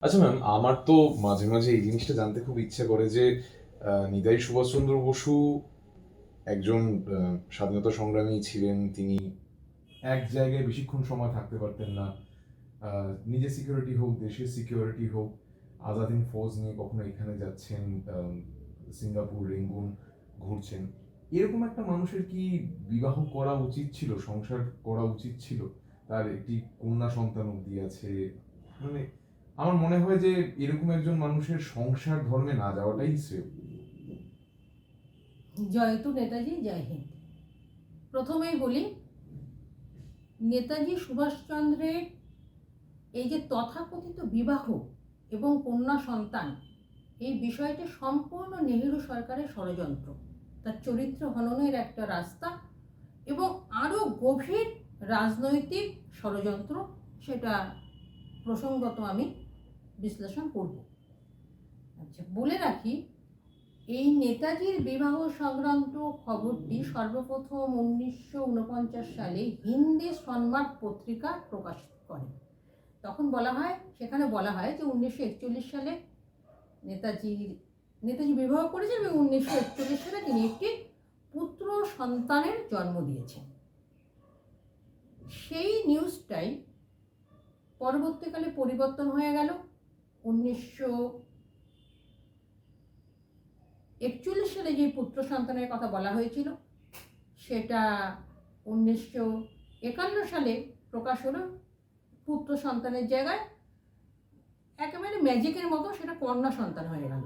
আচ্ছা ম্যাম, আমার তো মাঝে মাঝে এই জিনিসটা জানতে খুব ইচ্ছে করে যে নেতাজি সুভাষচন্দ্র বসু একজন স্বাধীনতা সংগ্রামী ছিলেন। তিনি এক জায়গায় বেশিক্ষণ সময় থাকতে পারতেন না। নিজের সিকিউরিটি হোক, দেশের সিকিউরিটি হোক, আজাদ হিন্দ ফৌজ নিয়ে কখনো এখানে যাচ্ছেন, সিঙ্গাপুর, রেঙ্গুন ঘুরছেন। এরকম একটা মানুষের কি বিবাহ করা উচিত ছিল, সংসার করা উচিত ছিল? তার একটি কন্যা সন্তান অব্দি আছে। মানে আমার মনে হয় যে এরকম একজন মানুষের সংসার ধর্মে না যাওয়াটাই শ্রেয়। জয়তু নেতাজি, জয় হিন্দ। প্রথমেই বলি, নেতাজি সুভাষচন্দ্রের এই যে তথাকথিত বিবাহ এবং কন্যা সন্তান, এই বিষয়টি সম্পূর্ণ নেহেরু সরকারের ষড়যন্ত্র, তার চরিত্র হননের একটা রাস্তা এবং আরও গভীর রাজনৈতিক ষড়যন্ত্র, সেটা প্রসঙ্গত আমি বিশ্লেষণ করব। আচ্ছা, বলে রাখি, এই নেতাজির বিবাহ সংক্রান্ত খবরটি সর্বপ্রথম 1949 সালে হিন্দে সংবাদ পত্রিকা প্রকাশ করে। তখন সেখানে বলা হয় যে 1941 সালে নেতাজি বিবাহ করেছেন এবং 1941 সালে তিনি একটি পুত্র সন্তানের জন্ম দিয়েছেন। সেই নিউজটাই পরবর্তীকালে পরিবর্তন হয়ে গেল। 1941 সালে যে পুত্র সন্তানের কথা বলা হয়েছিল, সেটা 1951 সালে প্রকাশ হলো পুত্র সন্তানের জায়গায় একেবারে ম্যাজিকের মতো সেটা কন্যা সন্তান হয়ে গেল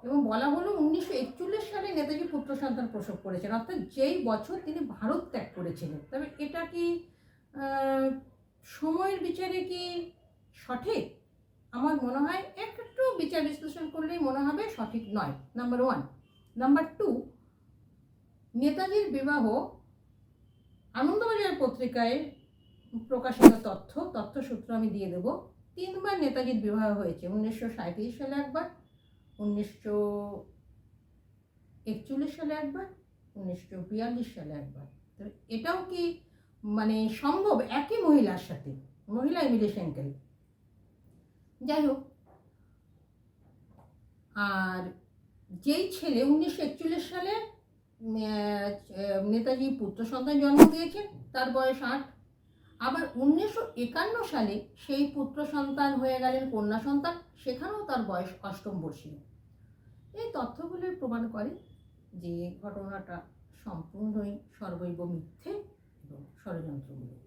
এবং বলা হলো 1941 সালে নেতাজি পুত্র সন্তান প্রসব করেছেন, অর্থাৎ যেই বছর তিনি ভারত ত্যাগ করেছিলেন। তবে এটা কি সময়ের বিচারে কি সঠিক? আমার মনে হয় একটু বিচার বিশ্লেষণ করলেই মনে হবে সঠিক নয়, নাম্বার 1। নাম্বার 2, নেতাজির বিবাহ আনন্দবাজার পত্রিকায় প্রকাশিত তথ্যসূত্র আমি দিয়ে দেব। 3বার নেতাজির বিবাহ হয়েছে। 1937 সালে একবার, 1941 সালে একবার, 1942 সালে একবার। তো এটাও কি মানে সম্ভব একই মহিলার সাথে? মহিলা এমিলিশনকারী, যাই হোক। আর যেই ছেলে 1941 সালে নেতাজি পুত্র সন্তান জন্ম দিয়েছেন, তার বয়স 8। আবার 1951 সালে সেই পুত্র সন্তান হয়ে গেলেন কন্যা সন্তান, সেখানেও তার বয়স 8ম বর্ষীয়। এই তথ্যগুলো প্রমাণ করে যে ঘটনাটা সম্পূর্ণই সর্বৈব মিথ্যে এবং ষড়যন্ত্রমূলক।